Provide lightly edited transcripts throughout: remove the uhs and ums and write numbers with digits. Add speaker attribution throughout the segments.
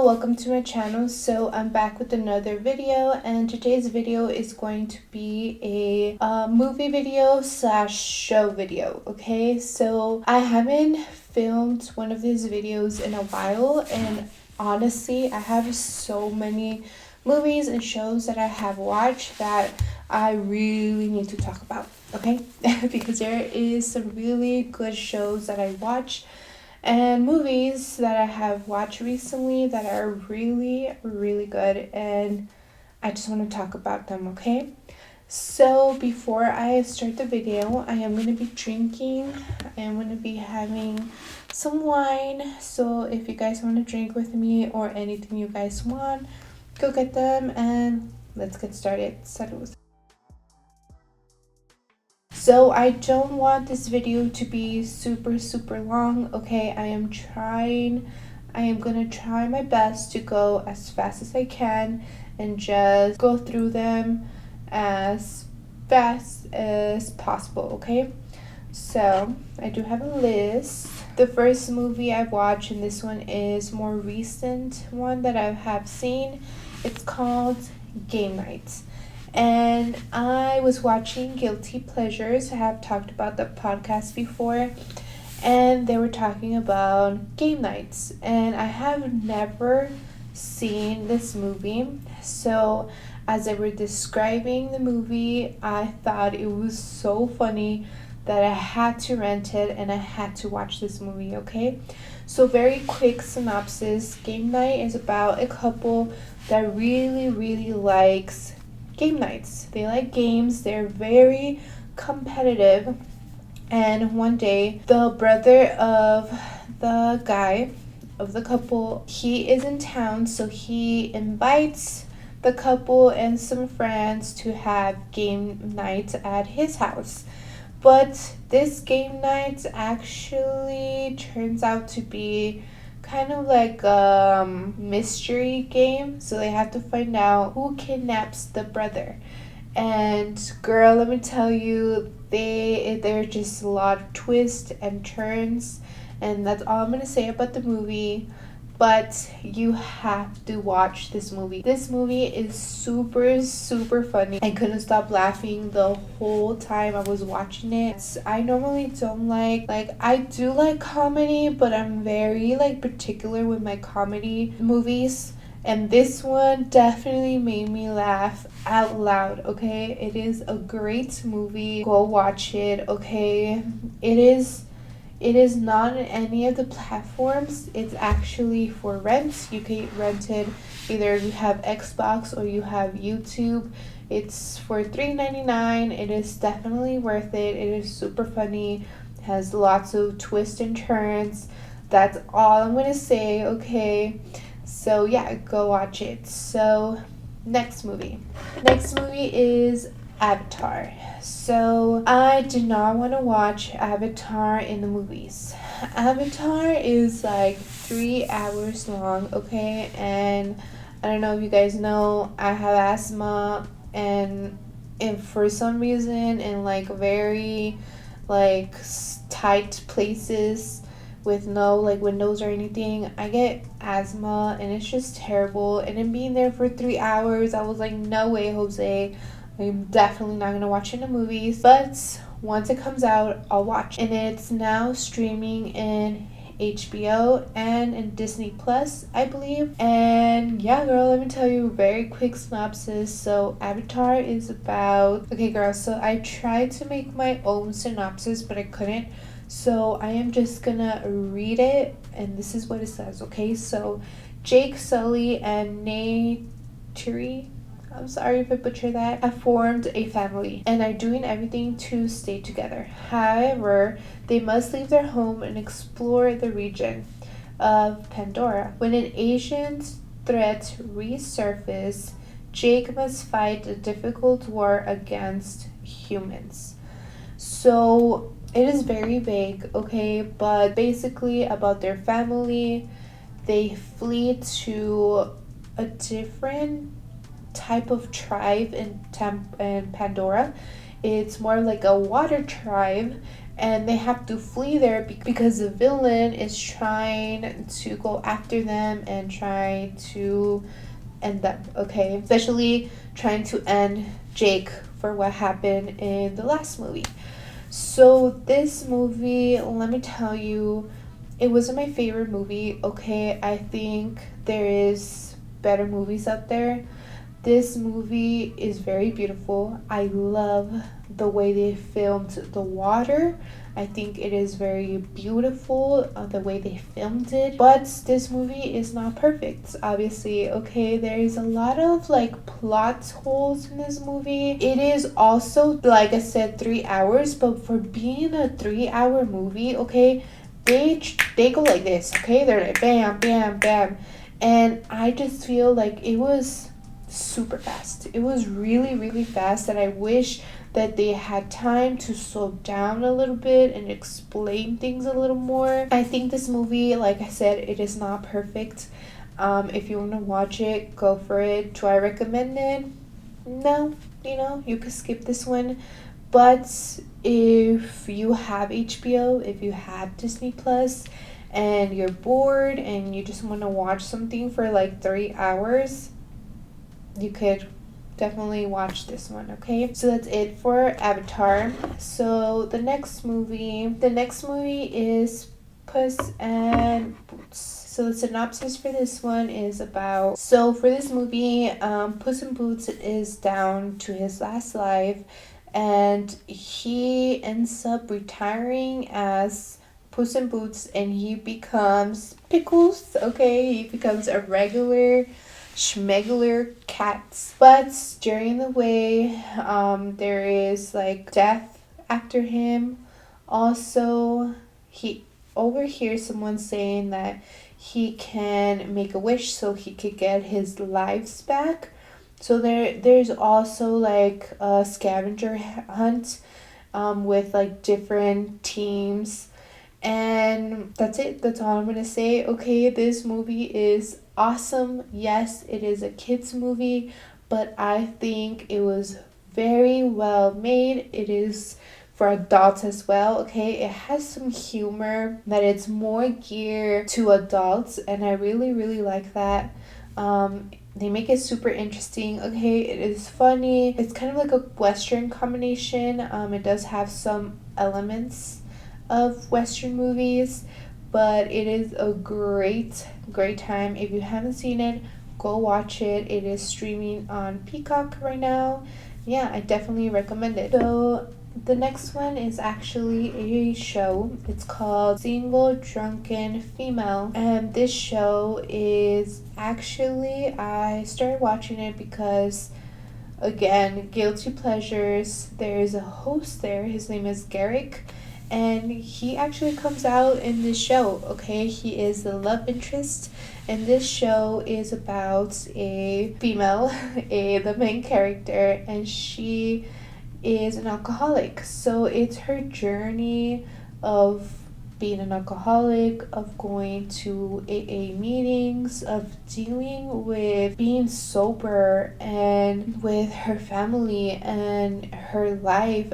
Speaker 1: welcome to my channel. So I'm back with another video, and today's video is going to be a movie video slash show video. Okay, so I haven't filmed one of these videos in a while, and honestly I have so many movies and shows that I have watched that I really need to talk about. Okay, because there is some really good shows that I watch and movies that I have watched recently that are really, really good, and I just want to talk about them, okay? So, before I start the video, I am going to be drinking. I am going to be having some wine. So, if you guys want to drink with me or anything you guys want, go get them and let's get started. Salud. So I don't want this video to be super long, okay? I am gonna try my best to go as fast as I can and just go through them as fast as possible, okay? So I do have a list. The first movie I watched, and this one is more recent one that I have seen. It's called Game Night. And I was watching Guilty Pleasures. I have talked about the podcast before, and they were talking about game nights, and I have never seen this movie. So as they were describing the movie, I thought it was so funny that I had to rent it and I had to watch this movie, okay? So very quick synopsis. Game Night is about a couple that really likes game nights. They like games. They're very competitive. And one day, the brother of the guy, of the couple, he is in town, so he invites the couple and some friends to have game night at his house. But this game night actually turns out to be kind of like a mystery game, so they have to find out who kidnaps the brother. And girl, let me tell you, there are just a lot of twists and turns, and that's all I'm gonna say about the movie. But you have to watch this movie. This movie is super funny. I couldn't stop laughing the whole time I was watching it. I normally don't like I do like comedy, but I'm very particular with my comedy movies. And this one definitely made me laugh out loud, okay? It is a great movie. Go watch it, okay? It is not on any of the platforms. It's actually for rent. You can rent it either if you have Xbox or you have YouTube. It's for $3.99. It is definitely worth it. It is super funny. It has lots of twists and turns. That's all I'm gonna say, okay? So yeah, go watch it. So next movie. Next movie is Avatar. So I did not want to watch Avatar in the movies. Avatar is 3 hours long, okay? And I don't know if you guys know, I have asthma, and if for some reason in very tight places with no windows or anything, I get asthma and it's just terrible. And then being there for 3 hours, I was like, no way, Jose, I'm definitely not gonna watch it in the movies. But once it comes out, I'll watch. And it's now streaming in HBO and in Disney Plus, I believe. And yeah, girl, let me tell you a very quick synopsis. So Avatar is about, okay girl, so I tried to make my own synopsis, but I couldn't. So I am just gonna read it, and this is what it says, okay? So Jake Sully and Neytiri, I'm sorry if I butcher that, have formed a family and are doing everything to stay together. However, they must leave their home and explore the region of Pandora. When an ancient threat resurfaces, Jake must fight a difficult war against humans. So it is very vague, okay, but basically about their family. They flee to a different type of tribe in Pandora, It's more like a water tribe, and they have to flee there because the villain is trying to go after them and try to end them, okay? Especially trying to end Jake for what happened in the last movie. So this movie, let me tell you, it wasn't my favorite movie, okay? I think there is better movies out there. This movie is very beautiful. I love the way they filmed the water. I think it is very beautiful, the way they filmed it. But this movie is not perfect, obviously. Okay, there is a lot of like plot holes in this movie. It is also, like I said, 3 hours, but for being a 3 hour movie, okay, they go like this, okay? They're like bam, bam, bam. And I just feel like it was super fast. It was really, really fast, and I wish that they had time to slow down a little bit and explain things a little more. I think this movie, like I said, it is not perfect. If you want to watch it, go for it. Do I recommend it? No, you could skip this one. But if you have HBO, if you have Disney Plus, and you're bored and you just want to watch something for like 3 hours, you could definitely watch this one, okay? So that's it for Avatar. So the next movie is Puss in Boots. So the synopsis for this one is about, so for this movie, Puss in Boots is down to his last life, and he ends up retiring as Puss in Boots, and he becomes Pickles, okay? He becomes a regular schmegular cat. But during the way, there is like death after him. Also, he overhears someone saying that he can make a wish so he could get his lives back. So there's also like a scavenger hunt, with like different teams. And that's it. That's all I'm gonna say. Okay, this movie is awesome. Yes, it is a kids movie, but I think it was very well made. It is for adults as well. Okay, it has some humor that it's more geared to adults, and I really, really like that. They make it super interesting. Okay, it is funny. It's kind of like a Western combination. It does have some elements of Western movies, but it is a great time. If you haven't seen it, go watch it. It is streaming on Peacock right now. Yeah, I definitely recommend it. So the next one is actually a show. It's called Single Drunken Female, and this show is actually, I started watching it because, again, guilty pleasures. There's a host there. His name is Garrick, and he actually comes out in this show. Okay, he is the love interest, and this show is about a female, the main character, and she is an alcoholic. So it's her journey of being an alcoholic, of going to AA meetings, of dealing with being sober, and with her family, and her life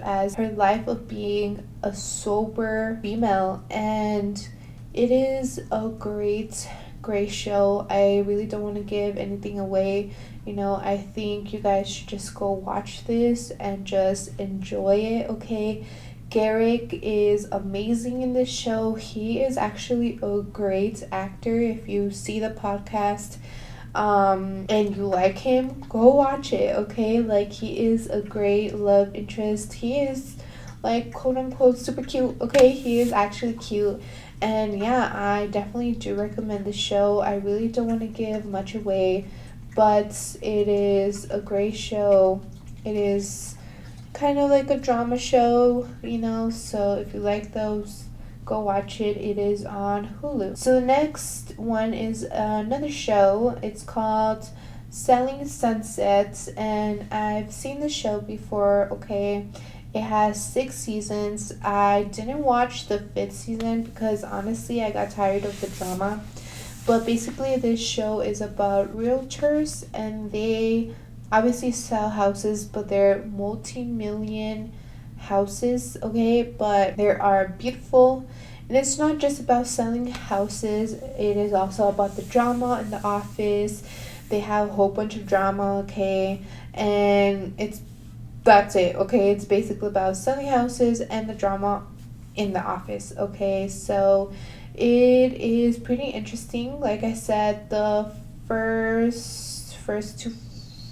Speaker 1: of being a sober female. And it is a great show. I really don't want to give anything away. I think you guys should just go watch this and just enjoy it, okay? Garrick is amazing in this show. He is actually a great actor. If you see the podcast, and you like him, go watch it, okay? Like, he is a great love interest. He is, like, quote unquote super cute, okay? He is actually cute. And yeah, I definitely do recommend the show. I really don't want to give much away, but it is a great show. It is kind of like a drama show, so if you like those, go watch it. It is on Hulu. So the next one is another show. It's called Selling Sunset, and I've seen the show before, okay? It has 6 seasons. I didn't watch the 5th season because honestly I got tired of the drama. But basically this show is about realtors, and they obviously sell houses, but they're multi-million houses, okay, but they are beautiful. And it's not just about selling houses, it is also about the drama in the office. They have a whole bunch of drama, okay, and that's it, okay. It's basically about selling houses and the drama in the office, okay. So it is pretty interesting. Like I said, the first two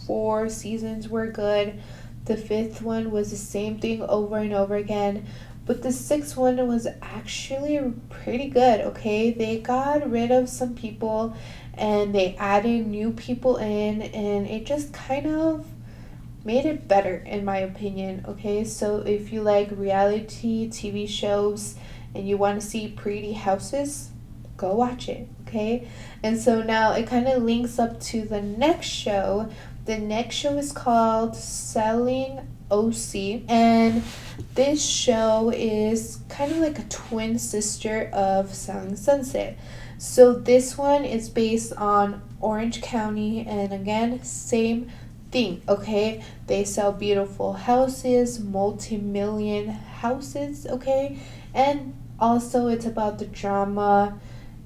Speaker 1: four seasons were good. The fifth one was the same thing over and over again, but the sixth one was actually pretty good, okay. They got rid of some people and they added new people in, and it just kind of made it better in my opinion, okay. So if you like reality TV shows and you want to see pretty houses, go watch it, okay. And so now it kind of links up to the next show. The next show is called Selling OC, and this show is kind of like a twin sister of Selling Sunset. So this one is based on Orange County, and again, same thing, okay. They sell beautiful houses, multi-million houses, okay. And also it's about the drama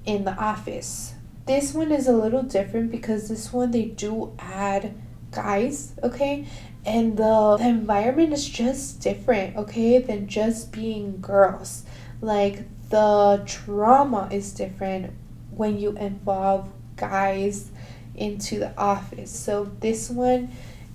Speaker 1: in the office. This one is a little different because this one they do add guys, okay. And the environment is just different, okay, than just being girls. Like the drama is different when you involve guys into the office. So this one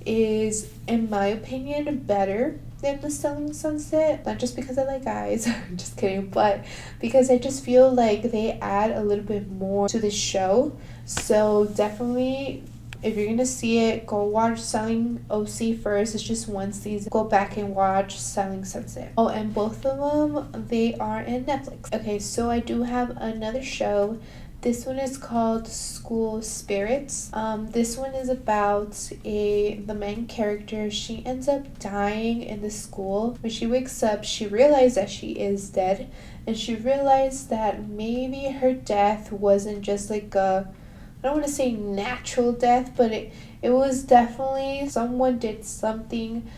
Speaker 1: is, in my opinion, better than the Selling Sunset. Not just because I like guys, just kidding, but because I just feel like they add a little bit more to the show. So definitely, if you're gonna see it, go watch Selling OC first. It's just one season. Go back and watch Selling Sunset. Oh, and both of them, they are in Netflix. Okay, so I do have another show. This one is called School Spirits. This one is about the main character. She ends up dying in the school. When she wakes up, she realizes that she is dead, and she realized that maybe her death wasn't just like a, I don't want to say natural death, but it was definitely someone did something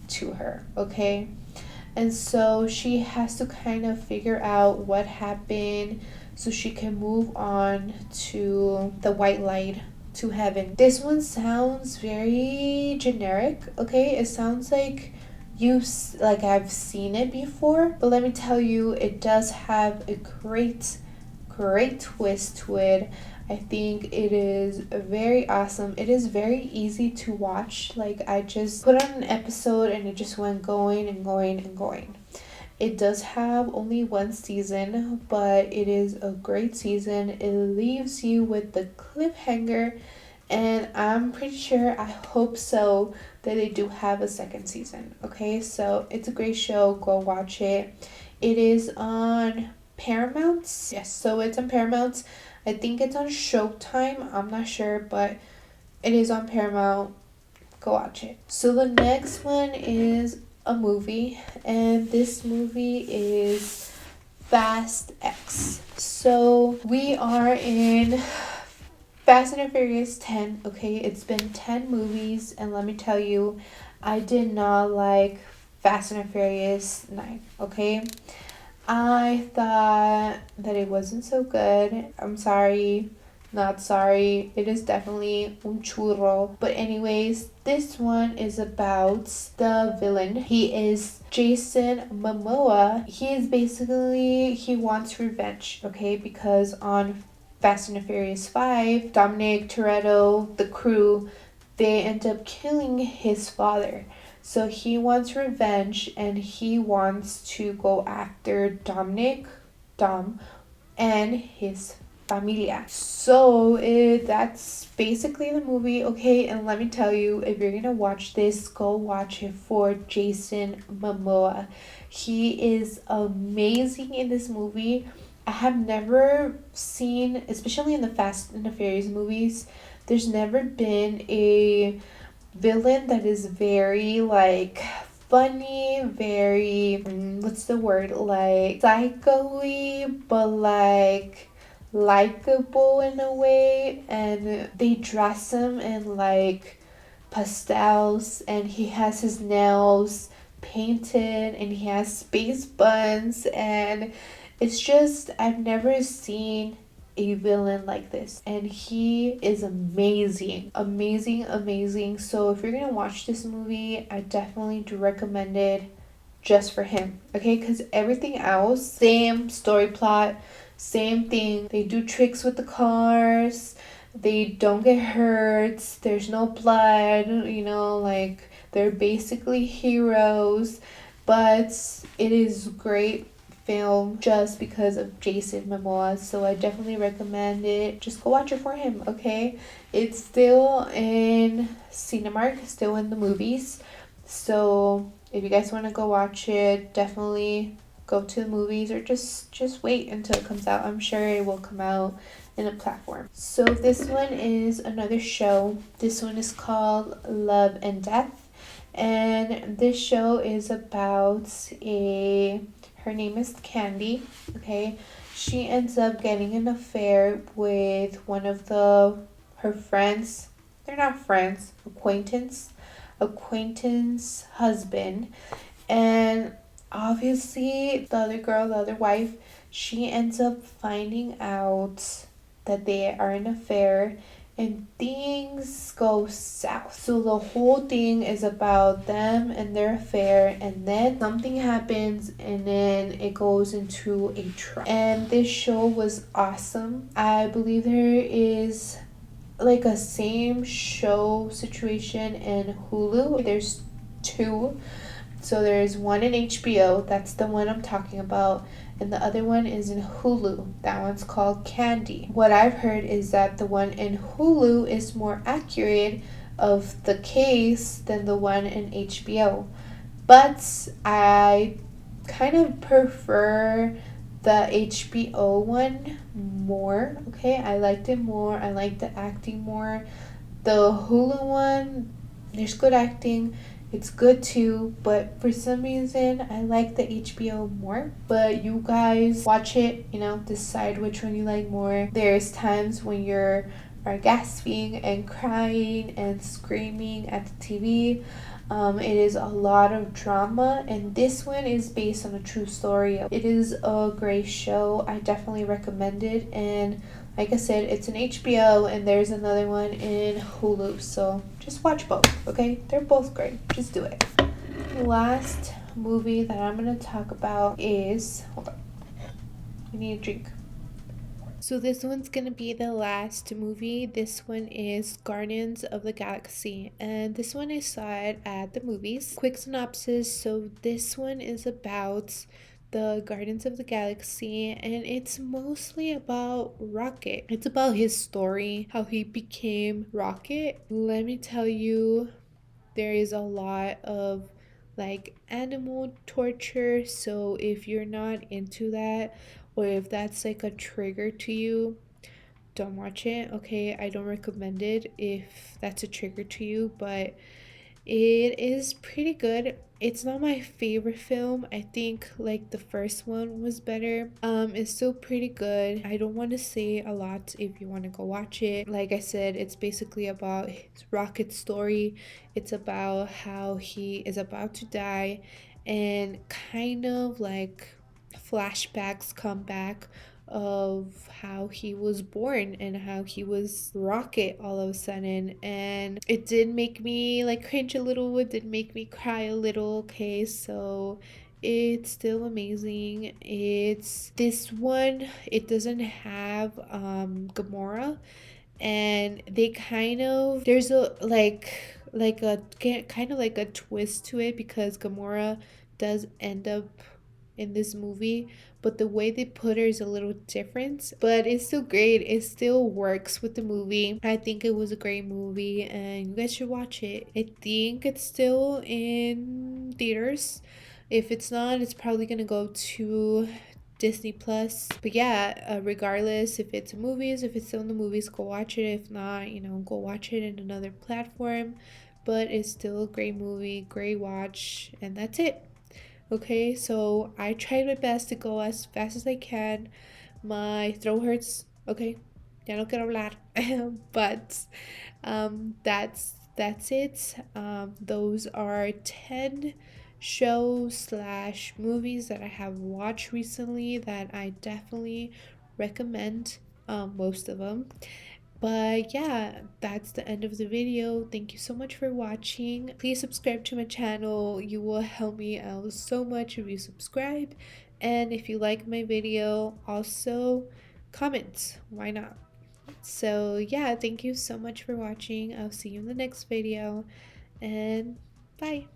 Speaker 1: to her, okay? And so she has to kind of figure out what happened so she can move on to the white light, to heaven. This one sounds very generic, okay? It sounds like like I've seen it before, but let me tell you, it does have a great twist to it. I think it is very awesome. It is very easy to watch. Like I just put on an episode and it just went going and going and going. It does have only one season, but it is a great season. It leaves you with the cliffhanger, and I'm pretty sure, I hope so, that they do have a second season. Okay, so it's a great show. Go watch it. It is on Paramount. Yes, so it's on Paramount. I think it's on Showtime. I'm not sure, but it is on Paramount. Go watch it. So the next one is a movie, and this movie is Fast X. So we are in Fast and Furious 10, okay? It's been 10 movies, and let me tell you, I did not like Fast and Furious 9, okay? I thought that it wasn't so good. I'm sorry. Not sorry. It is definitely un churro. But anyways, this one is about the villain. He is Jason Momoa. He wants revenge, okay? Because on Fast and Furious 5, Dominic Toretto, the crew, they end up killing his father. So he wants revenge, and he wants to go after Dom, and his familia. So that's basically the movie, okay? And let me tell you, if you're gonna watch this, go watch it for Jason Momoa. He is amazing in this movie. I have never seen, especially in the Fast and the Furious movies, there's never been a villain that is very like funny, very what's the word, like psycho-y, but like likable in a way. And they dress him in like pastels, and he has his nails painted and he has space buns, and it's just, I've never seen a villain like this, and he is amazing, amazing, amazing. So if you're gonna watch this movie, I definitely do recommend it just for him, okay? Because everything else, same story plot, same thing. They do tricks with the cars, they don't get hurt, there's no blood, like they're basically heroes. But it is great film just because of Jason Momoa, so I definitely recommend it. Just go watch it for him, okay? It's still in Cinemark, still in the movies. So if you guys want to go watch it, definitely go to the movies, or just wait until it comes out. I'm sure it will come out in a platform. So this one is another show. This one is called Love and Death, and this show is about a her name is Candy, okay? She ends up getting an affair with one of her friends. They're not friends, acquaintance husband. And obviously the other girl, the other wife, she ends up finding out that they are in an affair, and things go south. So the whole thing is about them and their affair, and then something happens, and then it goes into a trap. And this show was awesome. I believe there is like a same show situation in Hulu. There's two. So there's one in HBO, that's the one I'm talking about, and the other one is in Hulu. That one's called Candy. What I've heard is that the one in Hulu is more accurate of the case than the one in HBO. But I kind of prefer the HBO one more. Okay, I liked it more. I liked the acting more. The Hulu one, there's good acting. It's good too, but for some reason I like the HBO more. But you guys watch it, decide which one you like more. There's times when you're gasping and crying and screaming at the TV. It is a lot of drama, and this one is based on a true story. It is a great show. I definitely recommend it. And like I said, it's an HBO, and there's another one in Hulu. So just watch both, okay? They're both great. Just do it. The last movie that I'm going to talk about is. Hold on. I need a drink. So this one's gonna be the last movie. This one is Guardians of the Galaxy, and this one I saw it at the movies. Quick synopsis. So this one is about the Guardians of the Galaxy, and it's mostly about Rocket. It's about his story, how he became Rocket. Let me tell you, there is a lot of like animal torture, so if you're not into that, or if that's like a trigger to you, don't watch it, okay? I don't recommend it if that's a trigger to you, but it is pretty good. It's not my favorite film. I think like the first one was better. It's still pretty good. I don't want to say a lot if you want to go watch it. Like I said, it's basically about his Rocket story. It's about how he is about to die, and kind of like flashbacks come back of how he was born and how he was Rocket all of a sudden. And it did make me like cringe a little, it did make me cry a little, okay? So it's still amazing. It's this one, it doesn't have Gamora, and they kind of, there's a like a kind of like a twist to it, because Gamora does end up in this movie, but the way they put her is a little different. But it's still great. It still works with the movie. I think it was a great movie, and you guys should watch it. I think it's still in theaters. If it's not, it's probably gonna go to Disney Plus. But yeah, regardless if it's movies, if it's still in the movies, go watch it. If not, go watch it in another platform. But it's still a great movie, great watch, and that's it. Okay, so I tried my best to go as fast as I can. My throat hurts. Okay, ya no quiero hablar. But that's it. Those are 10 shows slash movies that I have watched recently that I definitely recommend, most of them. But yeah, that's the end of the video. Thank you so much for watching. Please subscribe to my channel. You will help me out so much if you subscribe. And if you like my video, also comment. Why not? So yeah, thank you so much for watching. I'll see you in the next video, and bye.